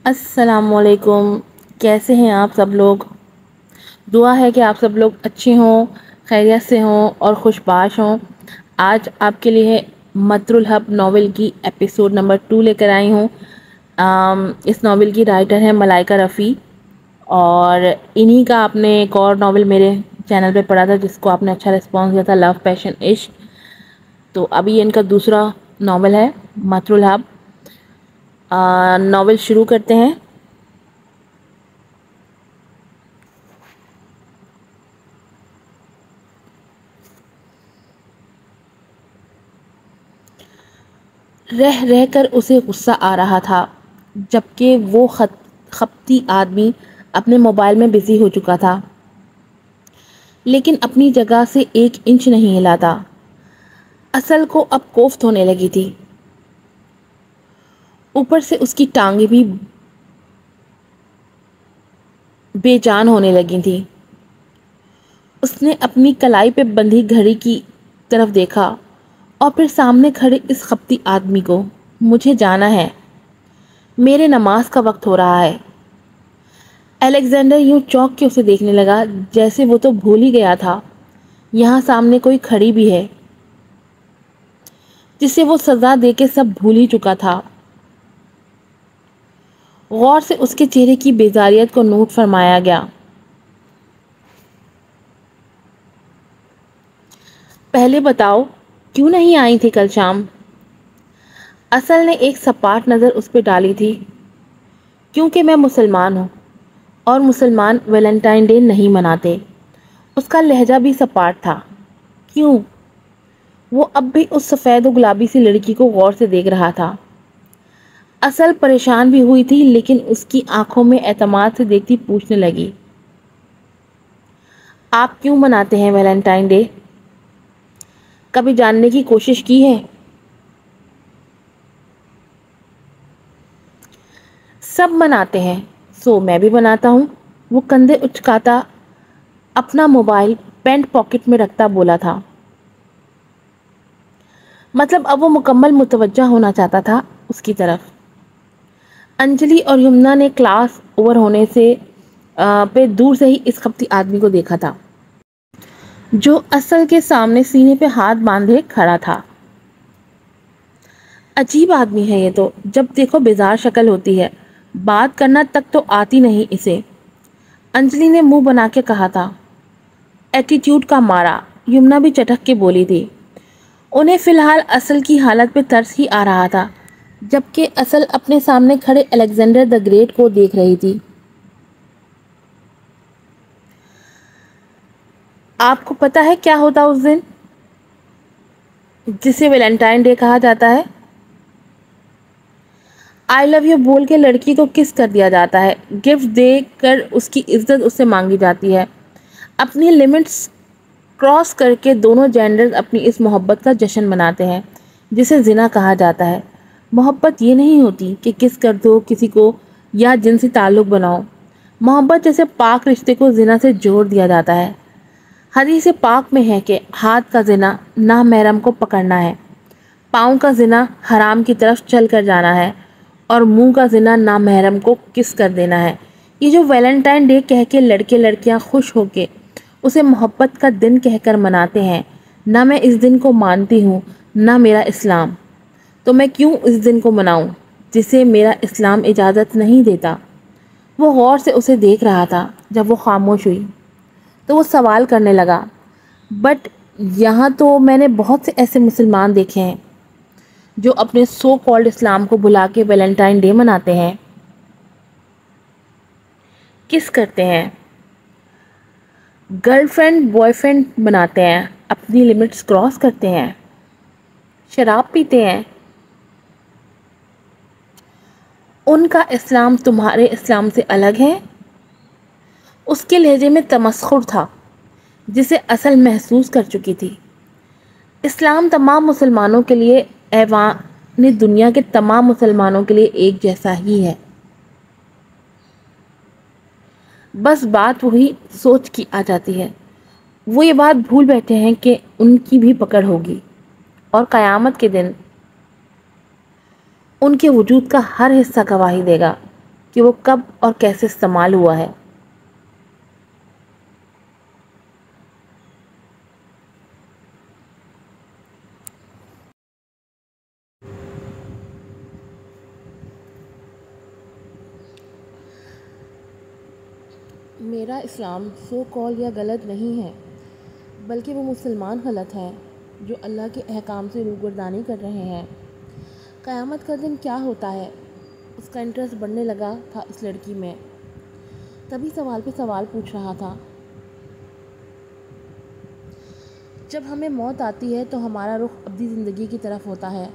السلام علیکم. کیسے ہیں آپ سب لوگ؟ دعا ہے کہ آپ سب لوگ اچھے ہوں، خیریت سے ہوں اور خوش باش ہوں. آج آپ کے لیے مطر الحب ناول کی ایپیسوڈ نمبر 2 لے کر آئی ہوں. اس ناول کی رائٹر ہے ملائکہ رفیع، اور انہی کا آپ نے ایک اور ناول میرے چینل پہ پڑھا تھا جس کو آپ نے اچھا رسپانس دیا تھا، لو پیشن عشق. تو ابھی ان کا دوسرا ناول ہے مطر الحب. ناول شروع کرتے ہیں. رہ رہ کر اسے غصہ آ رہا تھا، جبکہ وہ خپتی آدمی اپنے موبائل میں بزی ہو چکا تھا، لیکن اپنی جگہ سے 1 انچ نہیں ہلا تھا. اصل کو اب کوفت ہونے لگی تھی. اوپر سے اس کی ٹانگیں بھی بے جان ہونے لگی تھی. اس نے اپنی کلائی پہ بندھی گھڑی کی طرف دیکھا اور پھر سامنے کھڑے اس خپتی آدمی کو. مجھے جانا ہے، میرے نماز کا وقت ہو رہا ہے. الیگزینڈر یوں چونک کے اسے دیکھنے لگا جیسے وہ تو بھول ہی گیا تھا یہاں سامنے کوئی کھڑی بھی ہے جسے وہ سزا دے کے سب بھول ہی چکا تھا. غور سے اس کے چہرے کی بیزاریت کو نوٹ فرمایا گیا. پہلے بتاؤ کیوں نہیں آئی تھی کل شام؟ اصل نے ایک سپاٹ نظر اس پہ ڈالی تھی. کیونکہ میں مسلمان ہوں اور مسلمان ویلنٹائن ڈے نہیں مناتے. اس کا لہجہ بھی سپاٹ تھا. کیوں؟ وہ اب بھی اس سفید و گلابی سی لڑکی کو غور سے دیکھ رہا تھا. اصل پریشان بھی ہوئی تھی، لیکن اس کی آنکھوں میں اعتماد سے دیکھتی پوچھنے لگی، آپ کیوں مناتے ہیں ویلنٹائن ڈے؟ کبھی جاننے کی کوشش کی ہے؟ سب مناتے ہیں، سو میں بھی مناتا ہوں. وہ کندھے اچکاتا اپنا موبائل پینٹ پاکٹ میں رکھتا بولا تھا. مطلب اب وہ مکمل متوجہ ہونا چاہتا تھا اس کی طرف. انجلی اور یمنا نے کلاس اوور ہونے سے پہ دور سے ہی اس خپتی آدمی کو دیکھا تھا جو اصل کے سامنے سینے پہ ہاتھ باندھے کھڑا تھا. عجیب آدمی ہے یہ تو، جب دیکھو بیزار شکل ہوتی ہے، بات کرنا تک تو آتی نہیں اسے. انجلی نے منہ بنا کے کہا تھا. ایٹیٹیوڈ کا مارا، یمنا بھی چٹک کے بولی تھی. انہیں فی الحال اصل کی حالت پہ ترس ہی آ رہا تھا، جبکہ اصل اپنے سامنے کھڑے الیگزینڈر دی گریٹ کو دیکھ رہی تھی. آپ کو پتا ہے کیا ہوتا اس دن جسے ویلنٹائن ڈے کہا جاتا ہے؟ آئی لو یو بول کے لڑکی کو کس کر دیا جاتا ہے، گفٹ دے کر اس کی عزت اس سے مانگی جاتی ہے. اپنی لمٹس کراس کر کے دونوں جینڈرز اپنی اس محبت کا جشن مناتے ہیں جسے زنا کہا جاتا ہے. محبت یہ نہیں ہوتی کہ کس کر دو کسی کو یا جنسی تعلق بناؤ. محبت جیسے پاک رشتے کو زنا سے جوڑ دیا جاتا ہے. حدیث پاک میں ہے کہ ہاتھ کا زنا نامحرم کو پکڑنا ہے، پاؤں کا زنا حرام کی طرف چل کر جانا ہے، اور منہ کا زنا نامحرم کو کس کر دینا ہے. یہ جو ویلنٹائن ڈے کہہ کے لڑکے لڑکیاں خوش ہو کے اسے محبت کا دن کہہ کر مناتے ہیں، نہ میں اس دن کو مانتی ہوں نہ میرا اسلام. تو میں کیوں اس دن کو مناؤں جسے میرا اسلام اجازت نہیں دیتا؟ وہ غور سے اسے دیکھ رہا تھا. جب وہ خاموش ہوئی تو وہ سوال کرنے لگا، بٹ یہاں تو میں نے بہت سے ایسے مسلمان دیکھے ہیں جو اپنے سو کالڈ اسلام کو بھلا کے ویلنٹائن ڈے مناتے ہیں. کس کرتے ہیں؟ گرل فرینڈ بوائے فرینڈ بناتے ہیں، اپنی لمٹس کراس کرتے ہیں، شراب پیتے ہیں. ان کا اسلام تمہارے اسلام سے الگ ہے؟ اس کے لہجے میں تمسخر تھا جسے اصل محسوس کر چکی تھی. اسلام تمام مسلمانوں کے لیے، ایوان دنیا کے تمام مسلمانوں کے لیے ایک جیسا ہی ہے. بس بات وہی سوچ کی آ جاتی ہے. وہ یہ بات بھول بیٹھے ہیں کہ ان کی بھی پکڑ ہوگی، اور قیامت کے دن ان کے وجود کا ہر حصہ گواہی دے گا کہ وہ کب اور کیسے استعمال ہوا ہے۔ میرا اسلام سو کال یا غلط نہیں ہے، بلکہ وہ مسلمان غلط ہیں جو اللہ کے احکام سے روگردانی کر رہے ہیں۔ قیامت کا دن کیا ہوتا ہے؟ اس کا انٹرسٹ بڑھنے لگا تھا اس لڑکی میں، تبھی سوال پہ سوال پوچھ رہا تھا۔ جب ہمیں موت آتی ہے تو ہمارا رخ ابدی زندگی کی طرف ہوتا ہے۔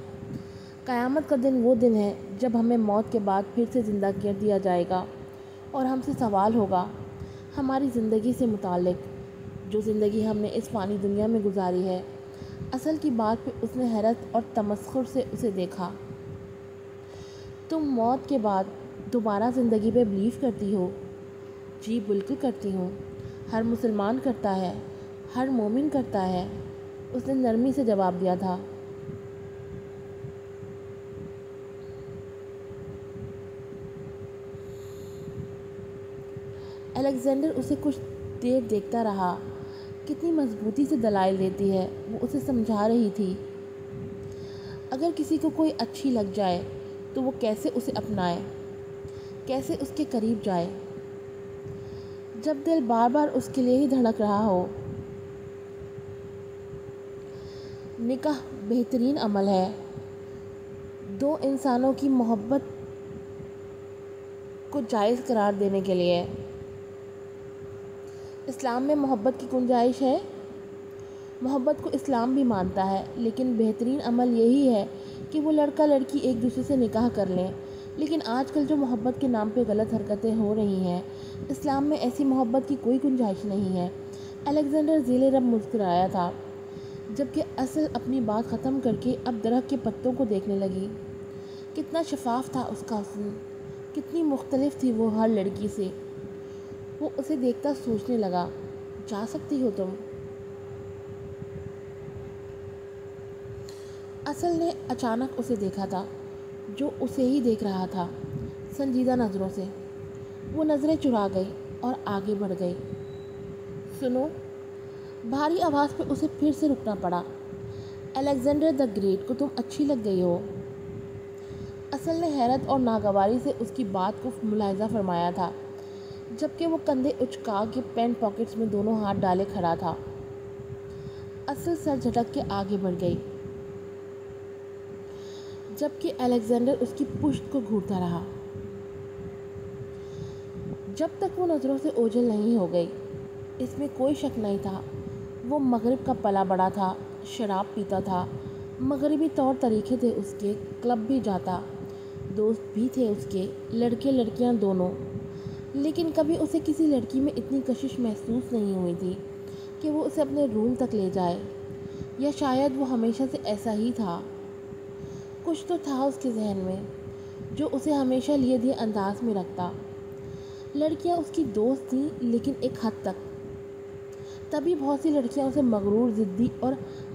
قیامت کا دن وہ دن ہے جب ہمیں موت کے بعد پھر سے زندہ کر دیا جائے گا اور ہم سے سوال ہوگا ہماری زندگی سے متعلق، جو زندگی ہم نے اس فانی دنیا میں گزاری ہے۔ اصل کی بات پہ اس نے حیرت اور تمسخر سے اسے دیکھا۔ تم موت کے بعد دوبارہ زندگی پہ بلیو کرتی ہو؟ جی بالکل کرتی ہوں، ہر مسلمان کرتا ہے، ہر مومن کرتا ہے، اس نے نرمی سے جواب دیا تھا۔ الیگزینڈر اسے کچھ دیر دیکھتا رہا۔ کتنی مضبوطی سے دلائل دیتی ہے، وہ اسے سمجھا رہی تھی۔ اگر کسی کو کوئی اچھی لگ جائے تو وہ کیسے اسے اپنائے، کیسے اس کے قریب جائے، جب دل بار بار اس کے لیے ہی دھڑک رہا ہو۔ نکاح بہترین عمل ہے دو انسانوں کی محبت کو جائز قرار دینے کے لیے۔ اسلام میں محبت کی گنجائش ہے؟ محبت کو اسلام بھی مانتا ہے، لیکن بہترین عمل یہی ہے کہ وہ لڑکا لڑکی ایک دوسرے سے نکاح کر لیں۔ لیکن آج کل جو محبت کے نام پہ غلط حرکتیں ہو رہی ہیں، اسلام میں ایسی محبت کی کوئی گنجائش نہیں ہے۔ الیگزینڈر ذیل رب مسکرایا تھا، جبکہ اصل اپنی بات ختم کر کے اب درخت کے پتوں کو دیکھنے لگی۔ کتنا شفاف تھا اس کا حسن، کتنی مختلف تھی وہ ہر لڑکی سے۔ وہ اسے دیکھتا سوچنے لگا، جا سکتی ہو تم؟ اصل نے اچانک اسے دیکھا تھا، جو اسے ہی دیکھ رہا تھا، سنجیدہ نظروں سے۔ وہ نظریں چرا گئی اور آگے بڑھ گئی۔ سنو، بھاری آواز پہ اسے پھر سے رکنا پڑا۔ الیگزینڈر دی گریٹ کو تم اچھی لگ گئی ہو۔ اصل نے حیرت اور ناگواری سے اس کی بات کو ملاحظہ فرمایا تھا، جبکہ وہ کندھے اچکا کے پینٹ پاکٹس میں دونوں ہاتھ ڈالے کھڑا تھا۔ اصل سر جھٹک کے آگے بڑھ گئی، جبکہ الیگزینڈر اس کی پشت کو گھورتا رہا، جب تک وہ نظروں سے اوجھل نہیں ہو گئی۔ اس میں کوئی شک نہیں تھا، وہ مغرب کا پلا بڑا تھا، شراب پیتا تھا، مغربی طور طریقے تھے اس کے، کلب بھی جاتا، دوست بھی تھے اس کے، لڑکے لڑکیاں دونوں۔ لیکن کبھی اسے کسی لڑکی میں اتنی کشش محسوس نہیں ہوئی تھی کہ وہ اسے اپنے روم تک لے جائے، یا شاید وہ ہمیشہ سے ایسا ہی تھا۔ کچھ تو تھا اس کے ذہن میں جو اسے ہمیشہ لیے دیے انداز میں رکھتا۔ لڑکیاں اس کی دوست تھیں، لیکن ایک حد تک۔ تبھی بہت سی لڑکیاں اسے مغرور، ضدی اور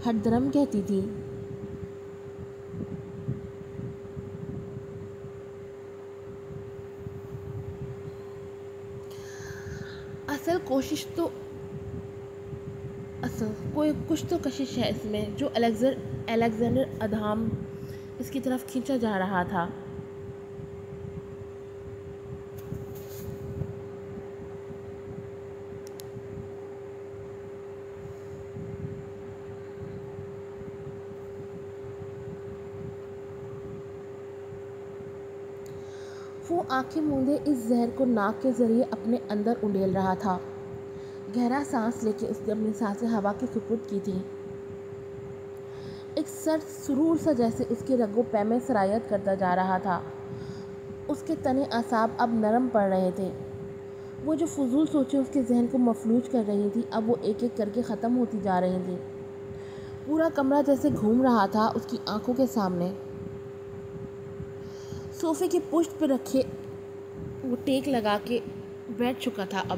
ہٹ درم کہتی تھیں۔ کچھ تو کشش ہے اس میں جو الیگزینڈر ادھام اس کی طرف کھینچا جا رہا تھا۔ وہ آنکھیں موندے اس زہر کو ناک کے ذریعے اپنے اندر انڈیل رہا تھا۔ گہرا سانس لے کے اس نے اپنی سانسیں ہوا کے سپرد کی تھیں۔ ایک سرد سرور سا جیسے اس کے رگ و پے میں سرایت کرتا جا رہا تھا۔ اس کے تنے اعصاب اب نرم پڑ رہے تھے۔ وہ جو فضول سوچیں اس کے ذہن کو مفلوج کر رہی تھی، اب وہ ایک ایک کر کے ختم ہوتی جا رہی تھیں۔ پورا کمرہ جیسے گھوم رہا تھا اس کی آنکھوں کے سامنے۔ صوفے کی پشت پہ رکھے وہ ٹیک لگا کے بیٹھ چکا تھا اب۔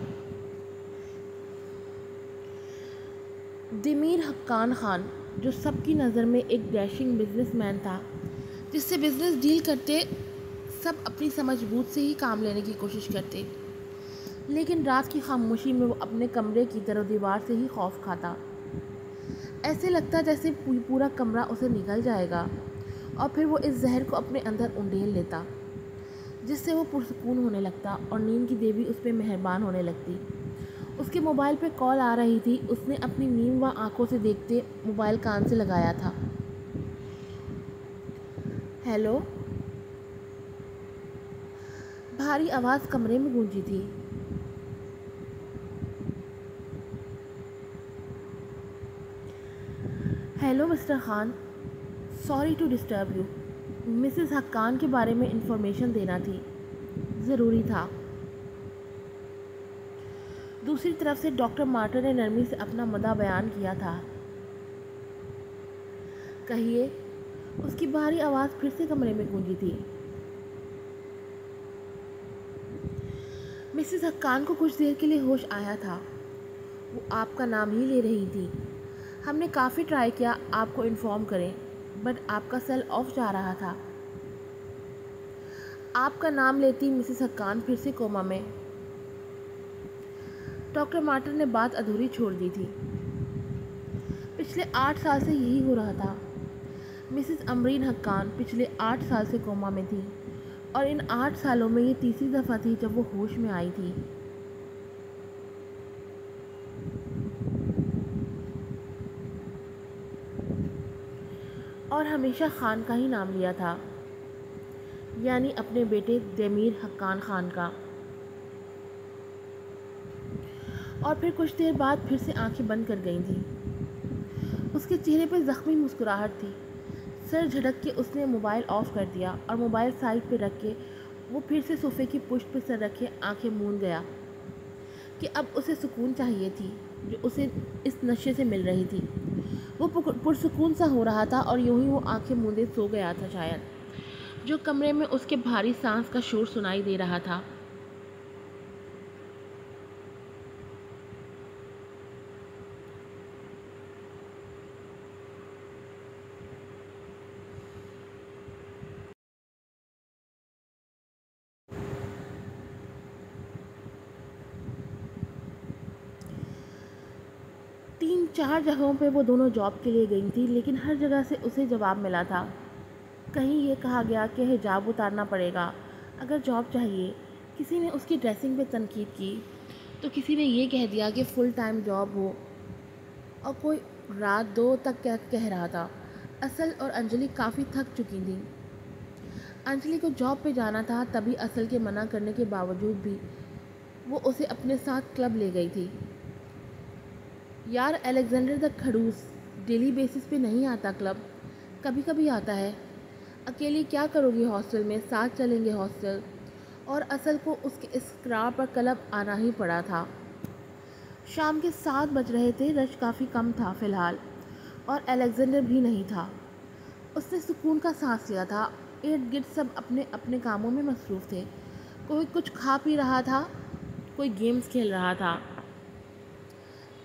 دمیر حقان خان، جو سب کی نظر میں ایک ڈیشنگ بزنس مین تھا، جس سے بزنس ڈیل کرتے سب اپنی سمجھ بوجھ سے ہی کام لینے کی کوشش کرتے، لیکن رات کی خاموشی میں وہ اپنے کمرے کی در و دیوار سے ہی خوف کھاتا۔ ایسے لگتا جیسے پورا کمرہ اسے نگل جائے گا اور پھر وہ اس زہر کو اپنے اندر انڈیل لیتا، جس سے وہ پرسکون ہونے لگتا اور نیند کی دیوی اس پہ مہربان ہونے لگتی۔ اس کے موبائل پہ کال آ رہی تھی۔ اس نے اپنی نیم و آنکھوں سے دیکھتے موبائل کان سے لگایا تھا۔ ہیلو، بھاری آواز کمرے میں گونجی تھی۔ Hello Mr Khan, sorry to disturb you, Mrs Haqqan کے بارے میں انفارمیشن دینا تھی، ضروری تھا۔ دوسری طرف سے ڈاکٹر مارٹن نے نرمی سے اپنا مدعا بیان کیا تھا۔ کہیے، اس کی بھاری آواز پھر سے کمرے میں گونجی تھی۔ مسز حقان کو کچھ دیر کے لیے ہوش آیا تھا۔ وہ آپ کا نام ہی لے رہی تھی۔ ہم نے کافی ٹرائی کیا آپ کو انفارم کریں، بٹ آپ کا سیل آف جا رہا تھا۔ آپ کا نام لیتی مسز حقان پھر سے کوما میں۔ ڈاکٹر مارٹن نے بات ادھوری چھوڑ دی تھی۔ پچھلے 8 سال سے یہی ہو رہا تھا۔ مسز امرین حقان پچھلے 8 سال سے کوما میں تھی، اور ان 8 سالوں میں یہ تیسری دفعہ تھی جب وہ ہوش میں آئی تھی۔ اور ہمیشہ خان کا ہی نام لیا تھا، یعنی اپنے بیٹے دمیر حقان خان کا۔ اور پھر کچھ دیر بعد پھر سے آنکھیں بند کر گئی تھیں۔ اس کے چہرے پہ زخمی مسکراہٹ تھی۔ سر جھٹک کے اس نے موبائل آف کر دیا اور موبائل سائڈ پہ رکھ کے وہ پھر سے صوفے کی پشت پہ سر رکھے آنکھیں موند گیا کہ اب اسے سکون چاہیے تھی جو اسے اس نشے سے مل رہی تھی۔ وہ پرسکون سا ہو رہا تھا اور یوں ہی وہ آنکھیں موندے سو گیا تھا شاید، جو کمرے میں اس کے بھاری سانس کا شور سنائی دے رہا تھا۔ تین چار جگہوں پہ وہ دونوں جاب کے لیے گئی تھی، لیکن ہر جگہ سے اسے جواب ملا تھا۔ کہیں یہ کہا گیا کہ حجاب اتارنا پڑے گا اگر جاب چاہیے، کسی نے اس کی ڈریسنگ پہ تنقید کی، تو کسی نے یہ کہہ دیا کہ فل ٹائم جاب ہو، اور کوئی رات 2 تک کہہ رہا تھا۔ اصل اور انجلی کافی تھک چکی تھیں۔ انجلی کو جاب پہ جانا تھا، تبھی اصل کے منع کرنے کے باوجود بھی وہ اسے اپنے ساتھ کلب لے گئی تھی۔ یار الیگزینڈر دا کھڑوس ڈیلی بیسس پہ نہیں آتا کلب، کبھی کبھی آتا ہے۔ اکیلی کیا کرو گی ہاسٹل میں، ساتھ چلیں گے ہاسٹل۔ اور اصل کو اس کے اصرار پر کلب آنا ہی پڑا تھا۔ شام کے 7 بج رہے تھے، رش کافی کم تھا فی الحال، اور الیگزینڈر بھی نہیں تھا۔ اس نے سکون کا سانس لیا تھا۔ ارد گرد سب اپنے اپنے کاموں میں مصروف تھے، کوئی کچھ کھا پی رہا تھا، کوئی گیمز کھیل رہا تھا۔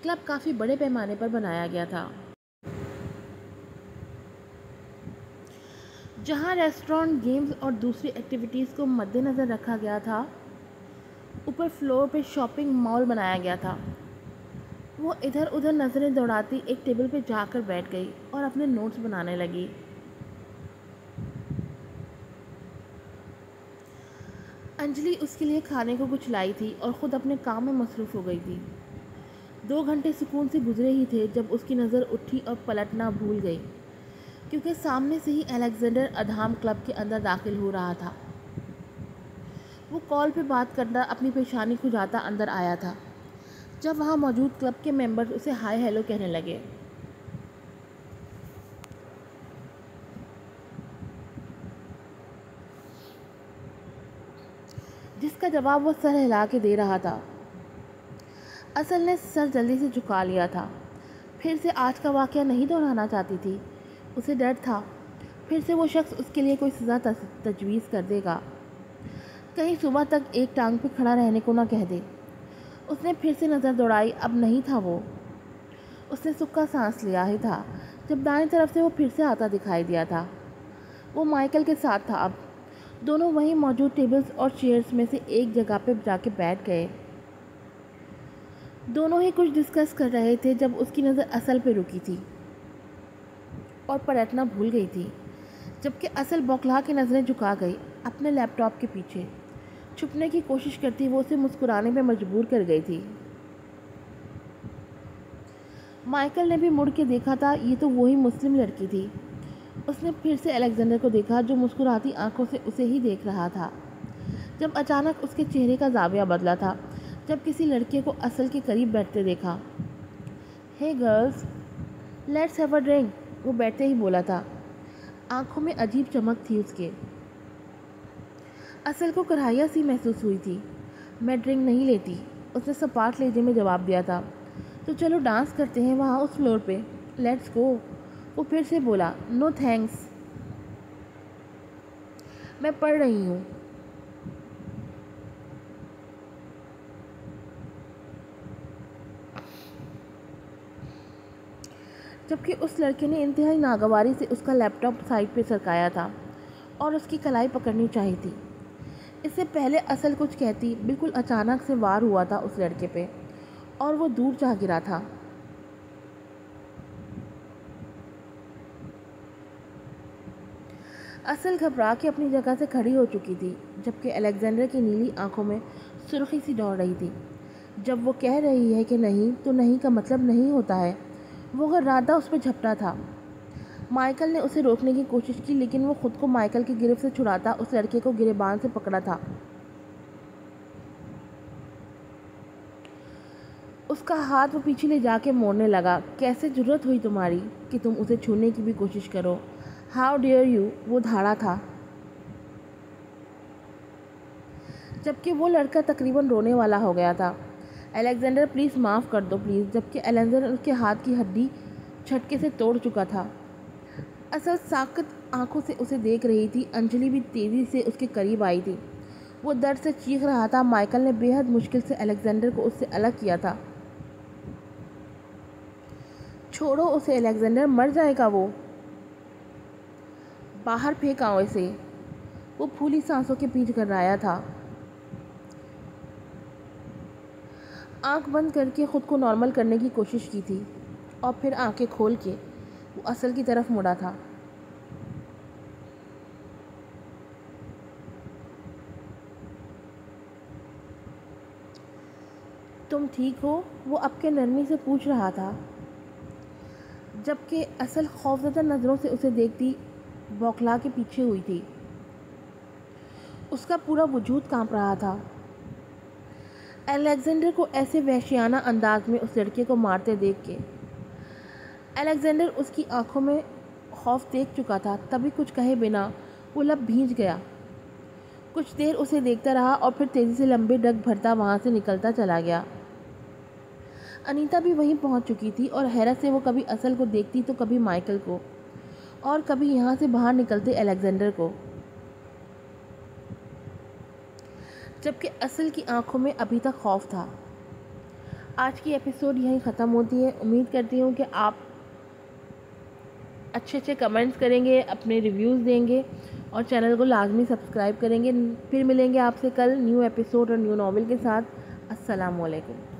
کلب کافی بڑے پیمانے پر بنایا گیا تھا۔ جہاں ریسٹورانٹ، گیمز اور دوسری ایکٹیویٹیز کو مد نظر رکھا گیا تھا، اوپر فلور پہ شاپنگ مال بنایا گیا تھا۔ وہ ادھر ادھر نظریں دوڑاتی ایک ٹیبل پہ جا کر بیٹھ گئی اور اپنے نوٹس بنانے لگی۔ انجلی اس کے لیے کھانے کو کچھ لائی تھی اور خود اپنے کام میں مصروف ہو گئی تھی۔ 2 گھنٹے سکون سے گزرے ہی تھے جب اس کی نظر اٹھی اور پلٹنا بھول گئی، کیونکہ سامنے سے ہی الیگزینڈر ادھام کلب کے اندر داخل ہو رہا تھا۔ وہ کال پہ بات کرتا اپنی پیشانی کھجاتا اندر آیا تھا، جب وہاں موجود کلب کے ممبرز اسے ہائی ہیلو کہنے لگے۔ جس کا جواب وہ سر ہلا کے دے رہا تھا۔ اصل نے سر جلدی سے جھکا لیا تھا۔ پھر سے آج کا واقعہ نہیں دہرانا چاہتی تھی۔ اسے ڈر تھا پھر سے وہ شخص اس کے لیے کوئی سزا تجویز کر دے گا، کہیں صبح تک ایک ٹانگ پہ کھڑا رہنے کو نہ کہہ دے۔ اس نے پھر سے نظر دوڑائی، اب نہیں تھا وہ۔ اس نے سکا سانس لیا ہی تھا جب دائیں طرف سے وہ پھر سے آتا دکھائی دیا تھا۔ وہ مائیکل کے ساتھ تھا اب، دونوں وہیں موجود ٹیبلز اور چیئرز میں سے ایک جگہ پہ جا کے بیٹھ گئے۔ دونوں ہی کچھ ڈسکس کر رہے تھے جب اس کی نظر اصل پہ رکی تھی اور پلٹنا بھول گئی تھی، جبکہ اصل بوکھلا کے نظریں جھکا گئی اپنے لیپ ٹاپ کے پیچھے۔ چھپنے کی کوشش کرتی وہ اسے مسکرانے پہ مجبور کر گئی تھی۔ مائیکل نے بھی مڑ کے دیکھا تھا، یہ تو وہی مسلم لڑکی تھی۔ اس نے پھر سے الیگزینڈر کو دیکھا جو مسکراتی آنکھوں سے اسے ہی دیکھ رہا تھا، جب اچانک اس کے چہرے کا زاویہ بدلا تھا جب کسی لڑکے کو اصل کے قریب بیٹھتے دیکھا۔ "ہے girls, let's have a drink", وہ بیٹھتے ہی بولا تھا۔ آنکھوں میں عجیب چمک تھی اس کے۔ اصل کو کراہیہ سی محسوس ہوئی تھی۔ "میں ڈرنک نہیں لیتی"، اس نے سپاٹ لہجے میں جواب دیا تھا۔ "تو چلو ڈانس کرتے ہیں وہاں اس فلور پہ، لیٹس گو"، وہ پھر سے بولا۔ "نو تھینکس، میں پڑھ رہی ہوں"۔ جبکہ اس لڑکے نے انتہائی ناگواری سے اس کا لیپ ٹاپ سائڈ پہ سرکایا تھا اور اس کی کلائی پکڑنی چاہی تھی۔ اس سے پہلے اصل کچھ کہتی، بالکل اچانک سے وار ہوا تھا اس لڑکے پہ اور وہ دور جا گرا تھا۔ اصل گھبرا کے اپنی جگہ سے کھڑی ہو چکی تھی، جبکہ الیگزینڈر کی نیلی آنکھوں میں سرخی سی دوڑ رہی تھی۔ جب وہ کہہ رہی ہے کہ نہیں تو نہیں کا مطلب نہیں ہوتا ہے، وہ غرادہ اس پہ جھپٹا تھا۔ مائیکل نے اسے روکنے کی کوشش کی لیکن وہ خود کو مائیکل کی گرفت سے چھڑاتا اس لڑکے کو گریبان سے پکڑا تھا۔ اس کا ہاتھ وہ پیچھے لے جا کے موڑنے لگا۔ "کیسے جرأت ہوئی تمہاری کہ تم اسے چھونے کی بھی کوشش کرو، ہاؤ ڈیئر یو"، وہ دھاڑا تھا۔ جبکہ وہ لڑکا تقریباً رونے والا ہو گیا تھا۔ "الیگزینڈر پلیز معاف کر دو پلیز"، جبکہ الیگزینڈر اس کے ہاتھ کی ہڈی جھٹکے سے توڑ چکا تھا۔ اصل ساکت آنکھوں سے اسے دیکھ رہی تھی۔ انجلی بھی تیزی سے اس کے قریب آئی تھی، وہ درد سے چیخ رہا تھا۔ مائیکل نے بے حد مشکل سے الیگزینڈر کو اس سے الگ کیا تھا۔ "چھوڑو اسے الیگزینڈر، مر جائے گا وہ"، "باہر پھینک آؤ اسے"، وہ پھولی سانسوں کے بیچ گھبرایا تھا۔ آنکھ بند کر کے خود کو نارمل کرنے کی کوشش کی تھی اور پھر آنکھیں کھول کے وہ اصل کی طرف مڑا تھا۔ "تم ٹھیک ہو"، وہ اب کے نرمی سے پوچھ رہا تھا، جبکہ اصل خوفزدہ نظروں سے اسے دیکھتی بوکھلا کے پیچھے ہوئی تھی۔ اس کا پورا وجود کانپ رہا تھا الیگزینڈر کو ایسے وحشیانہ انداز میں اس لڑکے کو مارتے دیکھ کے۔ الیگزینڈر اس کی آنکھوں میں خوف دیکھ چکا تھا، تبھی کچھ کہے بنا وہ لب بھیج گیا۔ کچھ دیر اسے دیکھتا رہا اور پھر تیزی سے لمبے ڈگ بھرتا وہاں سے نکلتا چلا گیا۔ انیتا بھی وہیں پہنچ چکی تھی اور حیرت سے وہ کبھی اصل کو دیکھتی تو کبھی مائیکل کو اور کبھی یہاں سے باہر نکلتے الیگزینڈر کو، جبکہ اصل کی آنکھوں میں ابھی تک خوف تھا۔ آج کی ایپیسوڈ یہیں ختم ہوتی ہے۔ امید کرتی ہوں کہ آپ اچھے کمنٹس کریں گے، اپنے ریویوز دیں گے اور چینل کو لازمی سبسکرائب کریں گے۔ پھر ملیں گے آپ سے کل نیو ایپیسوڈ اور نیو ناول کے ساتھ۔ السلام علیکم۔